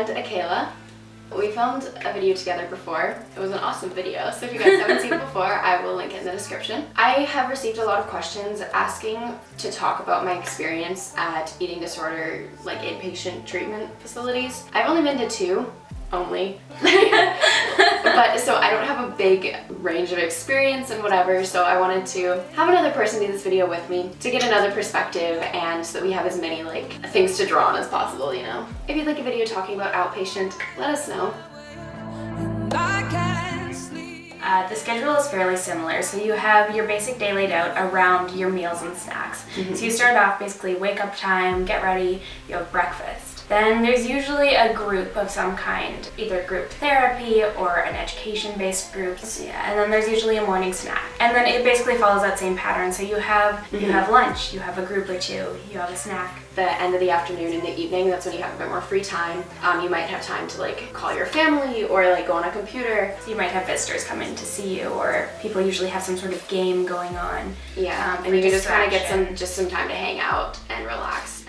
friend Akayla. We filmed a video together before. It was an awesome video, so if you guys haven't seen it before, I will link it in the description. I have received a lot of questions asking to talk about my experience at eating disorder, like inpatient treatment facilities. I've only been to 2. Only. But so I don't have a big range of experience and whatever, so I wanted to have another person do this video with me to get another perspective and so that we have as many like things to draw on as possible, you know. If you'd like a video talking about outpatient, let us know. The schedule is fairly similar, so you have your basic day laid out around your meals and snacks. So you start off basically wake up time, get ready, you have breakfast. Then there's usually a group of some kind, either group therapy or an education-based group. Yeah, and then there's usually a morning snack. And then it basically follows that same pattern. So you have lunch, you have a group or two, you have a snack. The end of the afternoon and the evening, that's when you have a bit more free time. You might have time to like call your family or like go on a computer. So you might have visitors come in to see you, or people usually have some sort of game going on. Yeah, and you can just kind of get some time to hang out and relax.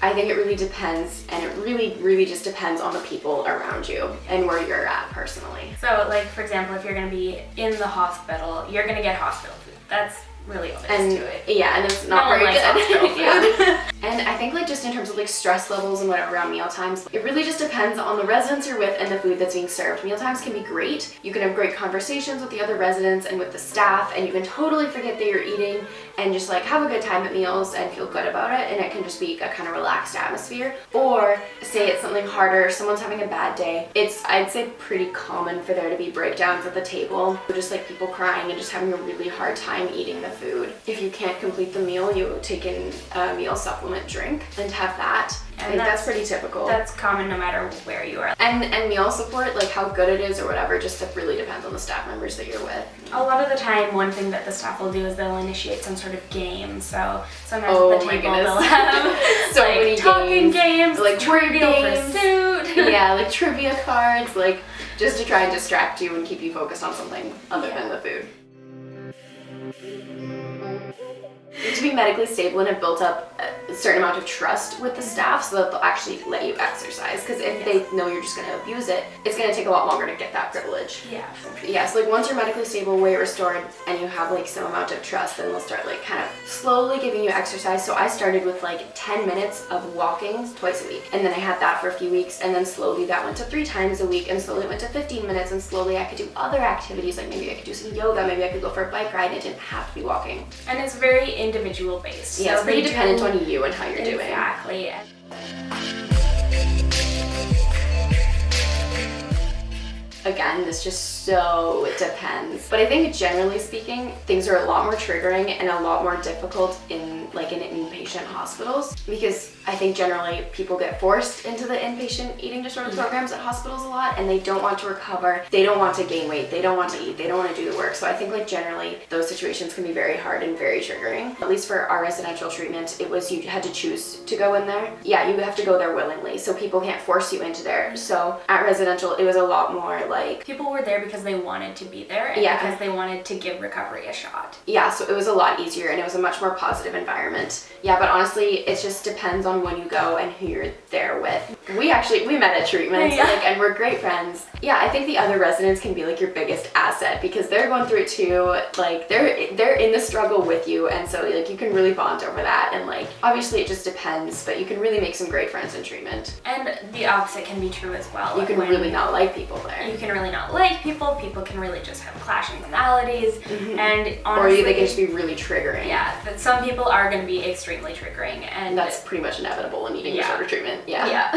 I think it really depends, and it really just depends on the people around you and where you're at personally. So like, for example, if you're gonna be in the hospital, you're gonna get hospital food. That's really all there is to it. Yeah, and it's not very good. Hospital food. And I think like just in terms of like stress levels and whatever around meal times, it really just depends on the residents you're with and the food that's being served. Meal times can be great. You can have great conversations with the other residents and with the staff, and you can totally forget that you're eating and just like have a good time at meals and feel good about it, and it can just be a kind of relaxed atmosphere. Or say it's something harder, someone's having a bad day. It's, I'd say, pretty common for there to be breakdowns at the table, just like people crying and just having a really hard time eating the food. If you can't complete the meal, you take in a meal supplement drink and have that. I think that's pretty typical. That's common no matter where you are. And meal support, like how good it is or whatever, just really depends on the staff members that you're with. A lot of the time, one thing that the staff will do is they'll initiate some sort of game. So sometimes at the table they'll have so like many talking games, like Trivial games. Pursuit. Yeah, like trivia cards, like just to try and distract you and keep you focused on something other than the food. To be medically stable and have built up a certain amount of trust with the staff so that they'll actually let you exercise, because if they know you're just going to abuse it, it's going to take a lot longer to get that privilege. Yeah. Yeah, so like once you're medically stable, weight restored, and you have like some amount of trust, then they'll start like kind of slowly giving you exercise. So I started with like 10 minutes of walking twice a week, and then I had that for a few weeks, and then slowly that went to 3 times a week, and slowly it went to 15 minutes, and slowly I could do other activities, like maybe I could do some yoga, maybe I could go for a bike ride, and it didn't have to be walking. And it's very individual based. Yeah, so it's pretty dependent on you and how you're doing. Exactly. Again, this just so depends. But I think generally speaking, things are a lot more triggering and a lot more difficult in inpatient hospitals, because I think generally people get forced into the inpatient eating disorder programs at hospitals a lot, and they don't want to recover, they don't want to gain weight, they don't want to eat, they don't want to do the work. So I think like generally those situations can be very hard and very triggering. At least for our residential treatment, it was you had to choose to go in there. Yeah, you have to go there willingly, so people can't force you into there. So at residential, it was a lot more like people were there because they wanted to be there, and because they wanted to give recovery a shot. Yeah, so it was a lot easier, and it was a much more positive environment. Yeah, but honestly, it just depends on when you go and who you're there with. We met at treatment, and we're great friends. Yeah, I think the other residents can be like your biggest asset, because they're going through it too. Like they're in the struggle with you, and so like you can really bond over that. And like obviously it just depends, but you can really make some great friends in treatment. And the opposite can be true as well. You can really not like people there. You can really not like people. People can really just have clashing personalities, and honestly, or they can just be really triggering. Yeah, but some people are going to be extremely triggering, and that's pretty much inevitable in eating disorder treatment. Yeah.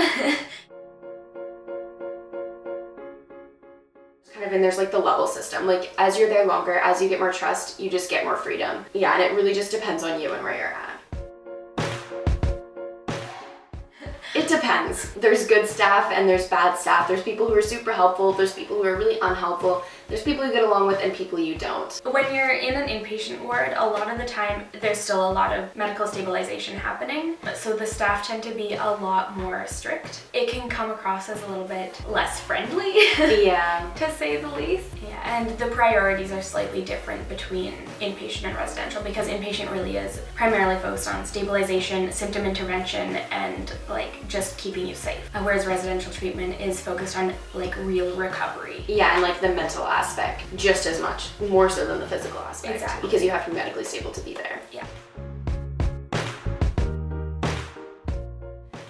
And there's like the level system. Like as you're there longer, as you get more trust, you just get more freedom. Yeah, and it really just depends on you and where you're at. It depends. There's good staff and there's bad staff. There's people who are super helpful. There's people who are really unhelpful. There's people you get along with and people you don't. When you're in an inpatient ward, a lot of the time there's still a lot of medical stabilization happening, so the staff tend to be a lot more strict. It can come across as a little bit less friendly, Yeah. to say the least. Yeah, and the priorities are slightly different between inpatient and residential, because inpatient really is primarily focused on stabilization, symptom intervention, and like just keeping you safe. Whereas residential treatment is focused on like real recovery. Yeah, and like the mental aspect just as much, more so than the physical aspect. Exactly. Because you have to be medically stable to be there. Yeah.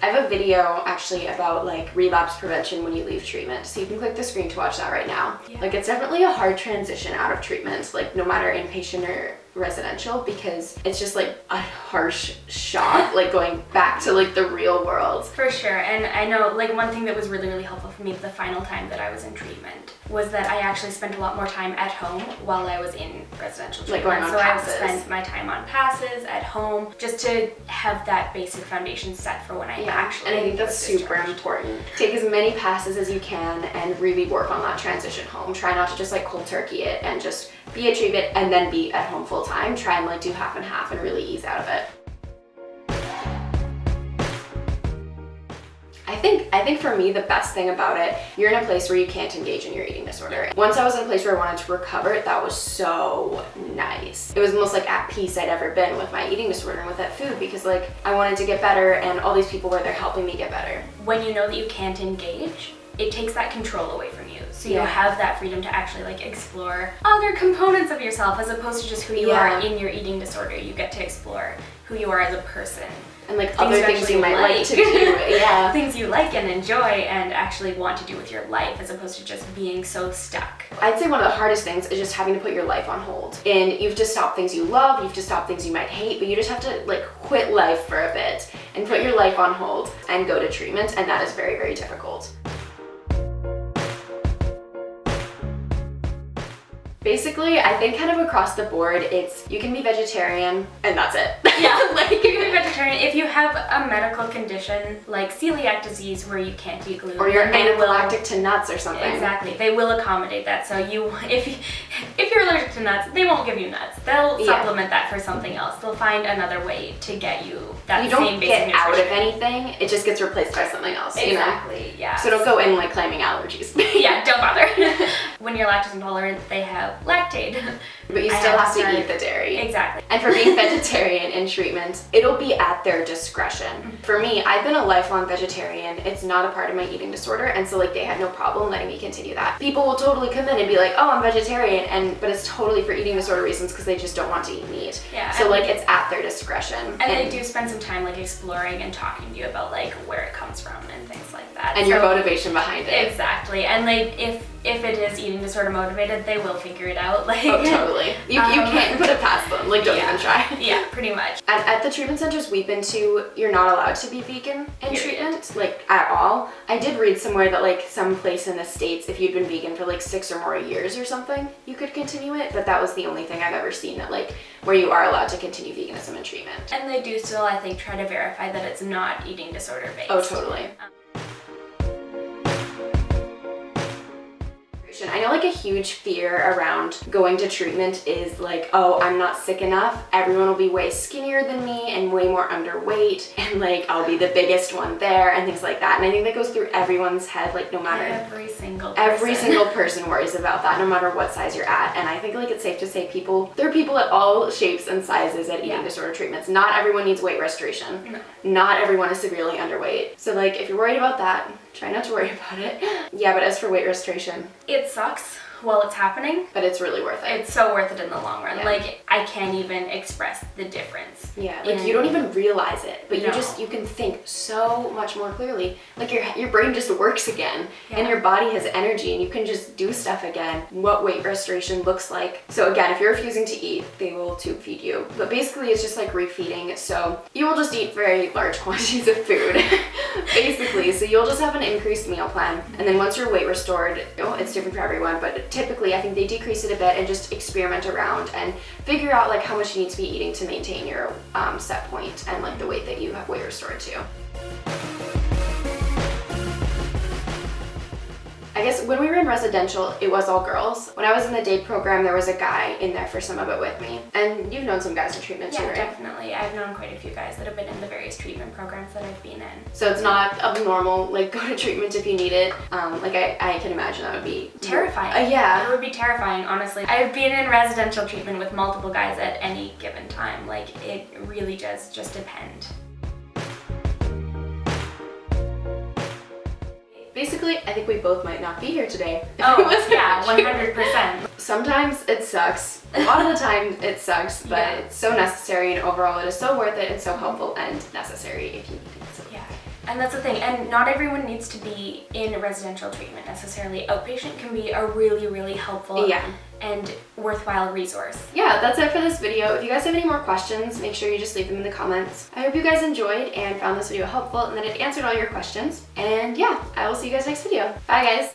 I have a video actually about like relapse prevention when you leave treatment, so you can click the screen to watch that right now. Yeah. Like, it's definitely a hard transition out of treatment, like no matter inpatient or residential, because it's just like a harsh shock, like going back to like the real world. For sure, and I know like one thing that was really, really helpful for me the final time that I was in treatment was that I actually spent a lot more time at home while I was in residential treatment. Like going on so passes. I spent my time on passes at home just to have that basic foundation set for when I actually and I think that's was super discharged. important. Take as many passes as you can and really work on that transition home. Try not to just like cold turkey it and just be at treatment and then be at home full time. Try and like do half and half and really ease out of it. I think for me, the best thing about it, you're in a place where you can't engage in your eating disorder. Once I was in a place where I wanted to recover, that was so nice. It was the most like at peace I'd ever been with my eating disorder and with that food, because like I wanted to get better and all these people were there helping me get better. When you know that you can't engage, it takes that control away from you. So you Yeah. have that freedom to actually like explore other components of yourself as opposed to just who you are in your eating disorder. You get to explore who you are as a person. And like Things other you things actually you might like to do. Yeah. Things you like and enjoy and actually want to do with your life as opposed to just being so stuck. I'd say one of the hardest things is just having to put your life on hold. And you have to stop things you love, you have to stop things you might hate, but you just have to like quit life for a bit and put your life on hold and go to treatment, and that is very, very difficult. Basically, I think kind of across the board, it's you can be vegetarian and that's it. Yeah, like you can be vegetarian if you have a medical condition like celiac disease where you can't eat gluten. Or you're they will- anaphylactic to nuts or something. Exactly, they will accommodate that. So if you're allergic to nuts, they won't give you nuts. They'll supplement that for something else. They'll find another way to get you that You same don't basic get out of nutrition. anything, it just gets replaced by something else, you know? Exactly, yeah. So don't go in like claiming allergies. Yeah, don't bother. When you're lactose intolerant, they have Lactaid. But you I still have to start- eat the dairy. Exactly. And for being vegetarian in treatment, it'll be at their discretion. For me, I've been a lifelong vegetarian. It's not a part of my eating disorder, and so like they had no problem letting me continue that. People will totally come in and be like, "Oh, I'm vegetarian," but it's totally for eating disorder reasons because they just don't want to eat meat. Yeah, So and- like it's at their discretion. And they do spend some time like exploring and talking to you about like where it comes from and things like that. And your motivation behind it. Exactly. And like if it is eating disorder motivated, they will figure it out. Like Oh, totally. You can't put it past them. Like, don't even try. Yeah, pretty much. At the treatment centers we've been to, you're not allowed to be vegan in treatment, like at all. I did read somewhere that like some place in the States, if you'd been vegan for like 6 or more years or something, you could continue it, but that was the only thing I've ever seen that like where you are allowed to continue veganism in treatment. And they do still, I think, try to verify that it's not eating disorder based. Oh, totally. I know like a huge fear around going to treatment is like, oh, I'm not sick enough. Everyone will be way skinnier than me and way more underweight, and like I'll be the biggest one there and things like that. And I think that goes through everyone's head, like no matter. Every single person worries about that, no matter what size you're at. And I think like it's safe to say there are people at all shapes and sizes at eating disorder treatments. Not everyone needs weight restoration. No. Not everyone is severely underweight. So like if you're worried about that, try not to worry about it. Yeah, but as for weight restoration, it sucks while it's happening, but it's really worth it. It's so worth it in the long run. Yeah. Like I can't even express the difference. Yeah, like you don't even realize it, but you can think so much more clearly. Like your brain just works again, and your body has energy, and you can just do stuff again. What weight restoration looks like. So again, if you're refusing to eat, they will tube feed you. But basically, it's just like refeeding. So you will just eat very large quantities of food, basically. So you'll just have an increased meal plan, and then once you're weight restored, it's different for everyone, but typically I think they decrease it a bit and just experiment around and figure out like how much you need to be eating to maintain your set point and like the weight that you have weight restored to. I guess when we were in residential, it was all girls. When I was in the day program, there was a guy in there for some of it with me. And you've known some guys in treatment too, Yeah, right? definitely. I've known quite a few guys that have been in the various treatment programs that I've been in. So it's not abnormal, like go to treatment if you need it. Like I can imagine that would be Terrifying. Yeah. It would be terrifying, honestly. I've been in residential treatment with multiple guys at any given time. Like, it really does just depend. Basically, I think we both might not be here today. Oh, yeah, 100%. Sometimes it sucks. A lot of the time it sucks, but Yeah. it's so necessary, and overall it is so worth it and so helpful and necessary if you need it. So. Yeah, and that's the thing. And not everyone needs to be in residential treatment necessarily. Outpatient can be a really, really helpful and worthwhile resource. Yeah, that's it for this video. If you guys have any more questions, make sure you just leave them in the comments. I hope you guys enjoyed and found this video helpful and that it answered all your questions. And yeah, I will see you guys next video. Bye guys!